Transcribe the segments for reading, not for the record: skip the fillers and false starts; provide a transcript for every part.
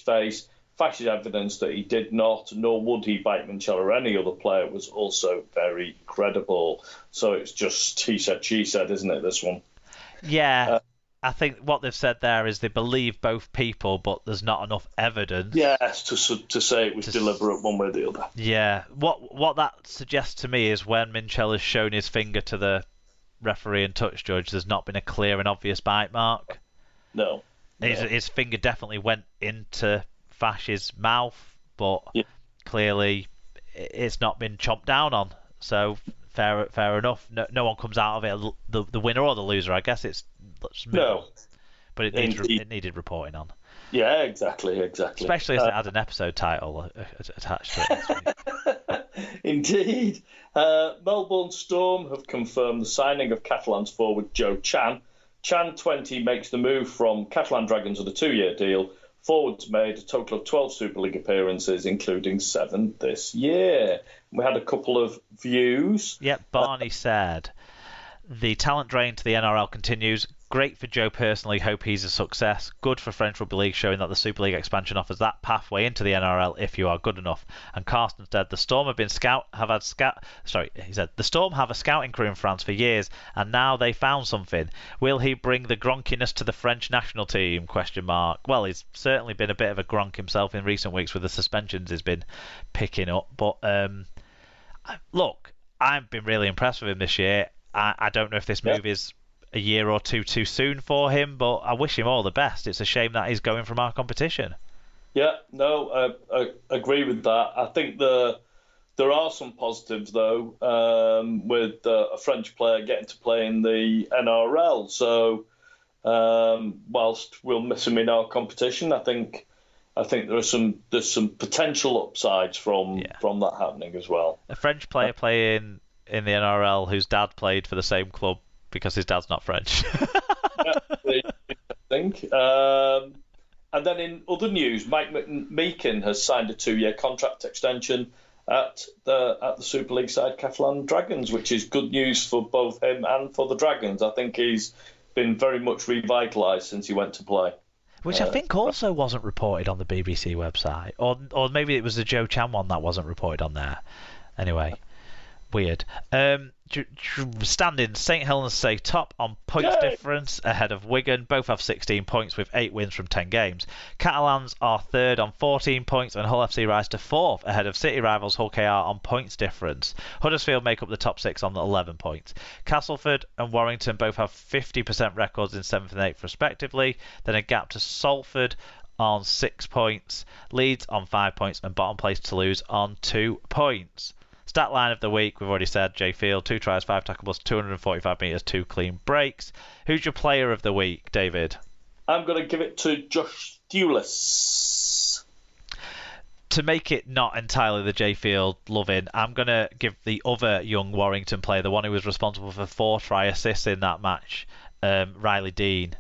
face. Fash's evidence that he did not, nor would he bite Minchella or any other player, was also very credible. So it's just he said, she said, isn't it, this one? Yeah. I think what they've said there is they believe both people, but there's not enough evidence. Yes, to say it was deliberate one way or the other. Yeah. What that suggests to me is when Minchella's shown his finger to the referee and touch judge, there's not been a clear and obvious bite mark. No. His finger definitely went into Fash's mouth, but clearly it's not been chomped down on. So fair enough. No one comes out of it the winner or the loser. I guess it's no, but it needed reporting on. Yeah, exactly. Especially as it had an episode title attached to it. Indeed. Melbourne Storm have confirmed the signing of Catalan's forward Joe Chan. Chan, 20, makes the move from Catalan Dragons with a 2-year deal. Forwards made a total of 12 Super League appearances, including 7 this year. We had a couple of views. Yep, Barney said, the talent drain to the NRL continues. Great for Joe personally, hope he's a success. Good for French Rugby League, showing that the Super League expansion offers that pathway into the NRL if you are good enough. And Carsten said, the Storm have the Storm have a scouting crew in France for years, and now they found something. Will he bring the gronkiness to the French national team? ? Well, he's certainly been a bit of a gronk himself in recent weeks with the suspensions he's been picking up. But look, I've been really impressed with him this year. I don't know if this move is a year or two too soon for him, but I wish him all the best. It's a shame that he's going from our competition. Yeah, no, I agree with that. I think there are some positives, though, with a French player getting to play in the NRL. So whilst we'll miss him in our competition, I think there's some potential upsides from that happening as well. A French player playing in the NRL whose dad played for the same club because his dad's not French. I think. And then in other news, Mike Meakin has signed a 2-year contract extension at the Super League side Catalan Dragons, which is good news for both him and for the Dragons. I think he's been very much revitalised since he went to play. Which I think also wasn't reported on the BBC website. Or maybe it was the Joe Chan one that wasn't reported on there. Anyway, weird. Standing, St Helens stay top on points difference ahead of Wigan. Both have 16 points with 8 wins from 10 games. Catalans are third on 14 points and Hull FC rise to fourth ahead of city rivals Hull KR on points difference. Huddersfield make up the top 6 on 11 points. Castleford and Warrington both have 50% records in 7th and 8th respectively. Then a gap to Salford on 6 points. Leeds on 5 points and bottom place Toulouse on 2 points. Stat line of the week, we've already said, Jay Field, 2 tries, 5 tackles, 245 metres, 2 clean breaks. Who's your player of the week, David? I'm going to give it to Josh Thulis. To make it not entirely the Jay Field loving, I'm going to give the other young Warrington player, the one who was responsible for 4 try assists in that match, Riley Dean.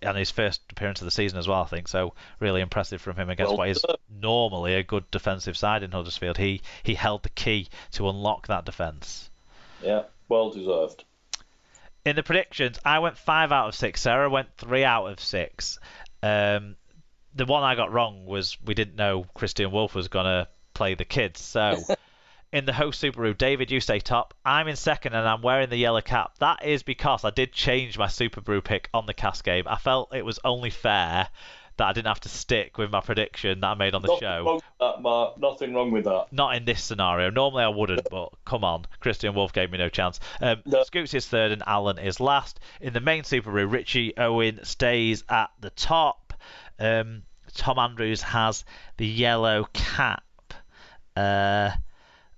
And his first appearance of the season as well, I think. So really impressive from him against what is normally a good defensive side in Huddersfield. He held the key to unlock that defence. Yeah, well deserved. In the predictions, I went 5 out of 6. Sarah went 3 out of 6. The one I got wrong was we didn't know Christian Wolf was going to play the kids. So in the host Subaru, David, you stay top. I'm in second and I'm wearing the yellow cap. That is because I did change my Subaru pick on the Cast game. I felt it was only fair that I didn't have to stick with my prediction that I made on the show. Wrong with that, Mark. Nothing wrong with that. Not in this scenario. Normally I wouldn't, but come on. Christian Wolf gave me no chance. Scoots is third and Alan is last. In the main Subaru, Richie Owen stays at the top. Tom Andrews has the yellow cap.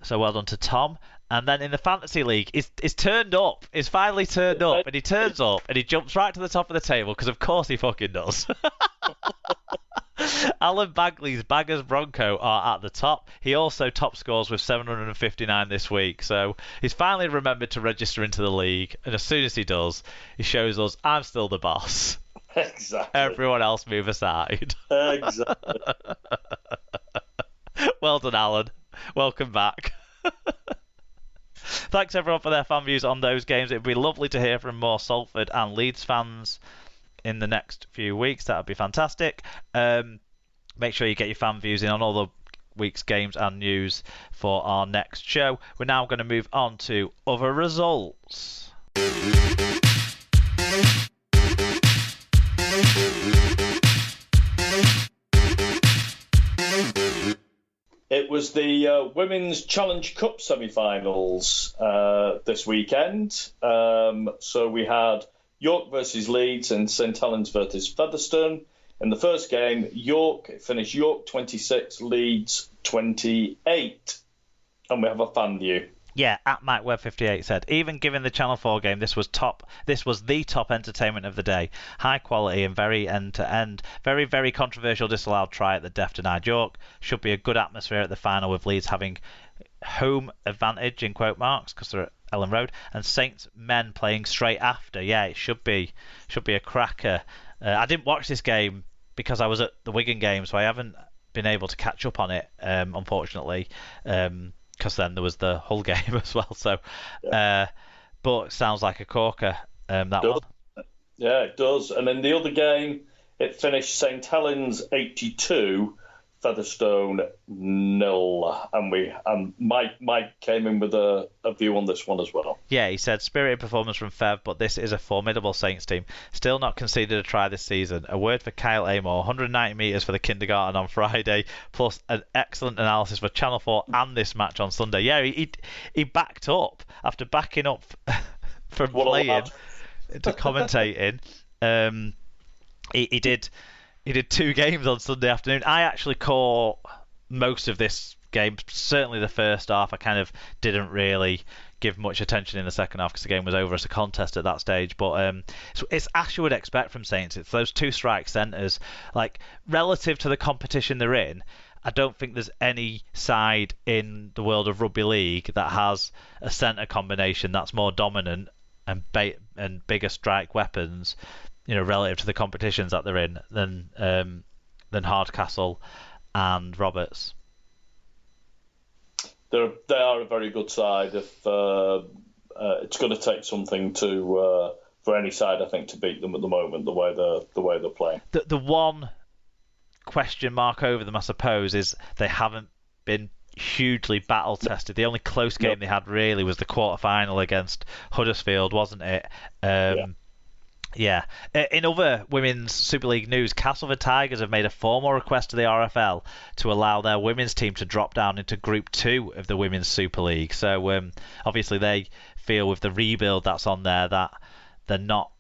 So well done to Tom. And then in the Fantasy League, he's turned up. He's finally turned up. And he turns up and he jumps right to the top of the table because of course he fucking does. Alan Bagley's Baggers Bronco are at the top. He also top scores with 759 this week. So he's finally remembered to register into the league. And as soon as he does, he shows us I'm still the boss. Exactly. Everyone else move aside. Exactly. Well done, Alan. Welcome back. Thanks everyone for their fan views on those games. It'd be lovely to hear from more Salford and Leeds fans in the next few weeks. That would be fantastic. Make sure you get your fan views in on all the week's games and news for our next show. We're now going to move on to other results. It was the Women's Challenge Cup semi-finals this weekend. So we had York versus Leeds and St Helens versus Featherstone. In the first game, York finished 26, Leeds 28. And we have a fan view. Yeah, at MacWeb58 said, even given the Channel 4 game, this was the top entertainment of the day. High quality and very end-to-end. Very, very controversial disallowed try at the deaf denied York. Should be a good atmosphere at the final with Leeds having home advantage, in quote marks, because they're at Ellen Road, and Saints men playing straight after. Yeah, it should be a cracker. I didn't watch this game because I was at the Wigan game, so I haven't been able to catch up on it, unfortunately. Because then there was the Hull game as well. So, but it sounds like a corker, that one. Yeah, it does. And then the other game, it finished St Helens 82, Featherstone 0. And Mike came in with a view on this one as well. Yeah, he said, spirited performance from Fev, but this is a formidable Saints team. Still not conceded a try this season. A word for Kyle Amor, 190 metres for the kindergarten on Friday, plus an excellent analysis for Channel 4 and this match on Sunday. Yeah, he backed up after backing up from playing into commentating. He did 2 games on Sunday afternoon. I actually caught most of this game, certainly the first half. I kind of didn't really give much attention in the second half because the game was over as a contest at that stage. But it's as you would expect from Saints. It's those 2 strike centres. Like, relative to the competition they're in, I don't think there's any side in the world of rugby league that has a centre combination that's more dominant and bigger strike weapons, relative to the competitions that they're in, than Hardcastle and Roberts. They are a very good side. If it's going to take something for any side, I think, to beat them at the moment, the way they're playing. The one question mark over them, I suppose, is they haven't been hugely battle tested. The only close game they had really was the quarter-final against Huddersfield, wasn't it? Yeah. In other women's Super League news, Castleford Tigers have made a formal request to the RFL to allow their women's team to drop down into Group 2 of the Women's Super League. So obviously they feel with the rebuild that's on there that they're not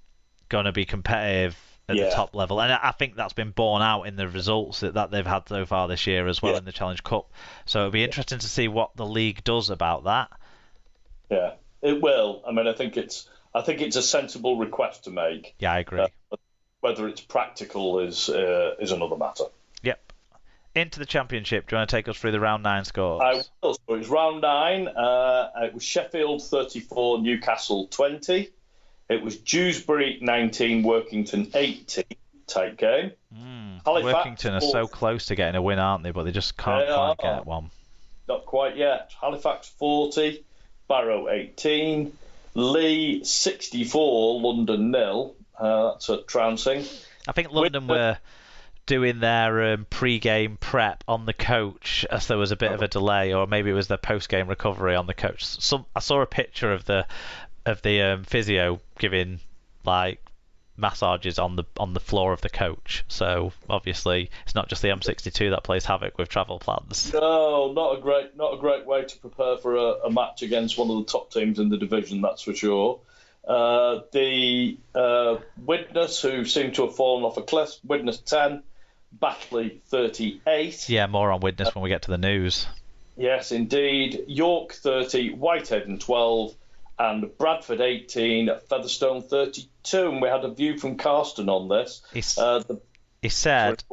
going to be competitive at the top level. And I think that's been borne out in the results that they've had so far this year as well in the Challenge Cup. So it'll be interesting to see what the league does about that. Yeah, it will. I mean, I think it's a sensible request to make. Yeah, I agree. Whether it's practical is another matter. Yep. Into the Championship. Do you want to take us through the round 9 scores? I will. So it was round 9. It was Sheffield 34, Newcastle 20. It was Dewsbury 19, Workington 18. Tight game. Workington are so close to getting a win, aren't they? But they just can't quite get one. Not quite yet. Halifax 40, Barrow 18. Lee 64, London 0. That's a trouncing. I think London were doing their pre-game prep on the coach as there was a bit of a delay, or maybe it was their post-game recovery on the coach. I saw a picture of the physio giving like massages on the floor of the coach. So obviously it's not just the M62 that plays havoc with travel plans. No, not a great way to prepare for a match against one of the top teams in the division, that's for sure. The Widnes, who seem to have fallen off a cliff, Widnes 10, Batley 38. Yeah, more on Widnes when we get to the news. Yes, indeed. York 30, Whitehead 12, and Bradford 18, Featherstone 32. And we had a view from Carsten on this. He said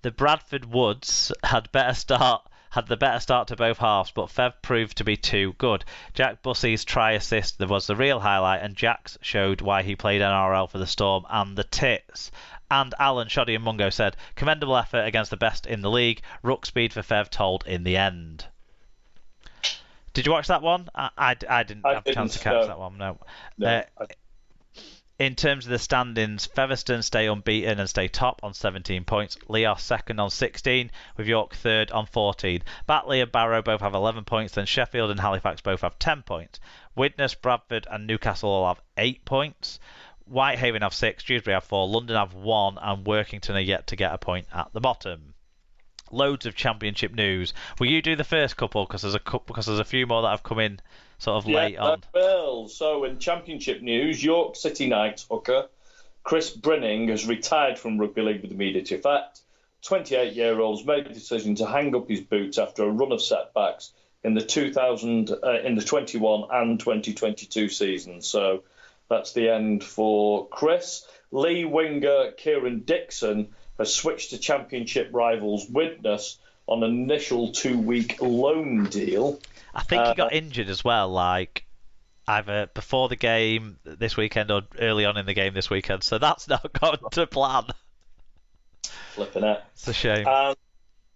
the Bradford Woods had the better start to both halves, but Fev proved to be too good. Jack Bussey's try assist was the real highlight, and Jack's showed why he played NRL for the Storm and the Tits. And Alan, Shoddy and Mungo said, commendable effort against the best in the league. Ruck speed for Fev told in the end. Did you watch that one? I didn't have a chance to catch that one. No. In terms of the standings, Featherstone stay unbeaten and stay top on 17 points. Leos second on 16, with York third on 14. Batley and Barrow both have 11 points, then Sheffield and Halifax both have 10 points. Widnes, Bradford and Newcastle all have 8 points. Whitehaven have 6, Dewsbury have 4, London have 1, and Workington are yet to get a point at the bottom. Loads of championship news. Will you do the first couple? Because there's a few more that have come in sort of late on. Well, so in championship news, York City Knights hooker Chris Brinning has retired from rugby league with immediate effect. 28-year-old's made the decision to hang up his boots after a run of setbacks in the 21 and 2022 seasons. So that's the end for Chris. Lee winger Kieran Dixon has switched to championship rivals Widnes on an initial 2-week loan deal. I think he got injured as well, like either before the game this weekend or early on in the game this weekend. So that's not gone to plan. Flipping it. It's a shame.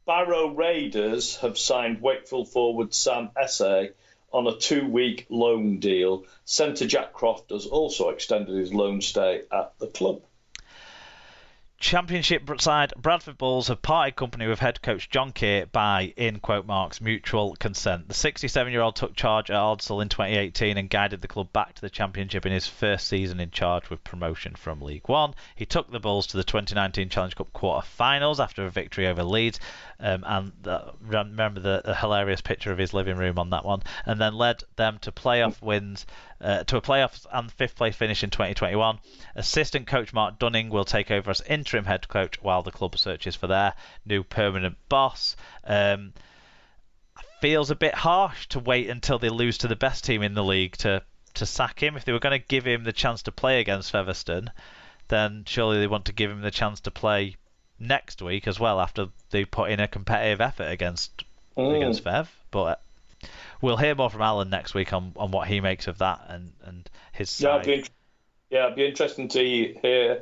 Barrow Raiders have signed Wakefield forward Sam Essay on a 2-week loan deal. Centre Jack Croft has also extended his loan stay at the club. Championship side Bradford Bulls have parted company with head coach John Keir by, in quote marks, mutual consent. The 67-year-old took charge at Ardsall in 2018 and guided the club back to the Championship in his first season in charge with promotion from League One. He took the Bulls to the 2019 Challenge Cup quarter-finals after a victory over Leeds, remember the hilarious picture of his living room on that one, and then led them to playoff wins, to a playoff and fifth place finish in 2021. Assistant coach Mark Dunning will take over as interim head coach while the club searches for their new permanent boss. Feels a bit harsh to wait until they lose to the best team in the league to sack him. If they were going to give him the chance to play against Featherstone, then surely they want to give him the chance to play next week as well after they put in a competitive effort against Fev. But we'll hear more from Alan next week on what he makes of that and his side. It'd be interesting to hear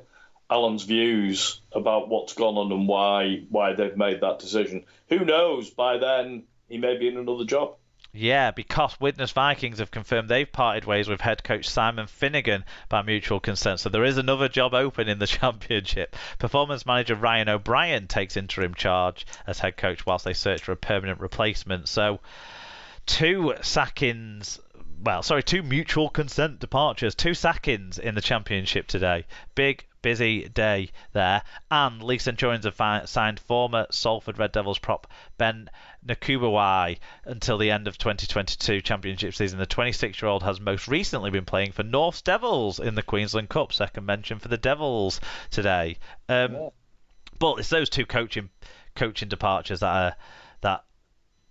Alan's views about what's gone on and why they've made that decision. Who knows? By then, he may be in another job. Yeah, because Widnes Vikings have confirmed they've parted ways with head coach Simon Finnegan by mutual consent. So there is another job open in the Championship. Performance manager Ryan O'Brien takes interim charge as head coach whilst they search for a permanent replacement. So two mutual consent departures, 2 sackings in the Championship today. Big, busy day there. And League Centurions have signed former Salford Red Devils prop Ben Nakubawai until the end of 2022 Championship season. The 26-year-old has most recently been playing for North's Devils in the Queensland Cup. Second mention for the Devils today. But it's those 2 coaching departures that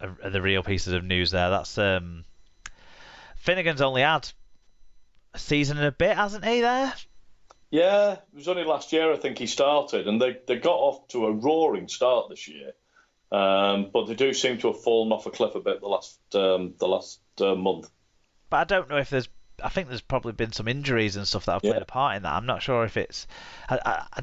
are the real pieces of news there. That's Finnegan's only had a season and a bit, hasn't he, there? Yeah, it was only last year I think he started, and they got off to a roaring start this year. But they do seem to have fallen off a cliff a bit the last month. But I don't know if I think there's probably been some injuries and stuff that have played a part in that. I'm not sure if it's... I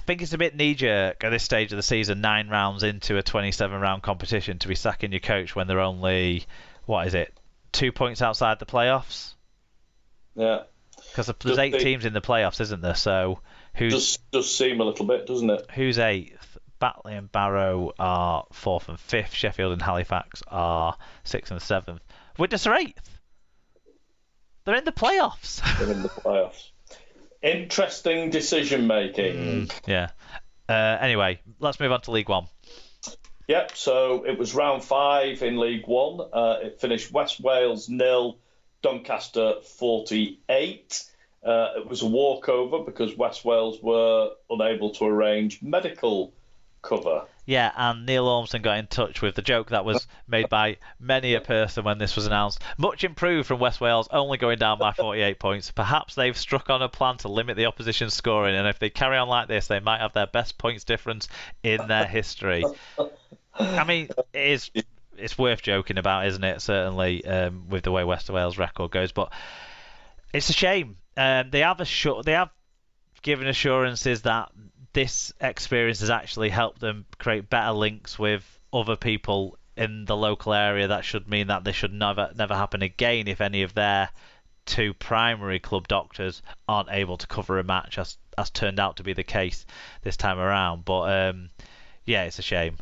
think it's a bit knee-jerk at this stage of the season, 9 rounds into a 27-round competition, to be sacking your coach when they're only, 2 points outside the playoffs? Yeah. Because there's 8 teams in the playoffs, isn't there? So does seem a little bit, doesn't it? Who's 8th? Batley and Barrow are 4th and 5th. Sheffield and Halifax are 6th and 7th. Widnes are 8th. They're in the playoffs. They're in the playoffs. Interesting decision making. Yeah. Anyway, let's move on to League One. Yep. So it was round 5 in League One. It finished West Wales 0, Doncaster 48. It was a walkover because West Wales were unable to arrange medical cover. Yeah, and Neil Ormston got in touch with the joke that was made by many a person when this was announced. Much improved from West Wales, only going down by 48 points. Perhaps they've struck on a plan to limit the opposition's scoring, and if they carry on like this, they might have their best points difference in their history. I mean, it's worth joking about, isn't it? Certainly, with the way West Wales' record goes, but it's a shame. They have given assurances that this experience has actually helped them create better links with other people in the local area. That should mean that this should never happen again if any of their two primary club doctors aren't able to cover a match, as turned out to be the case this time around. But yeah, it's a shame.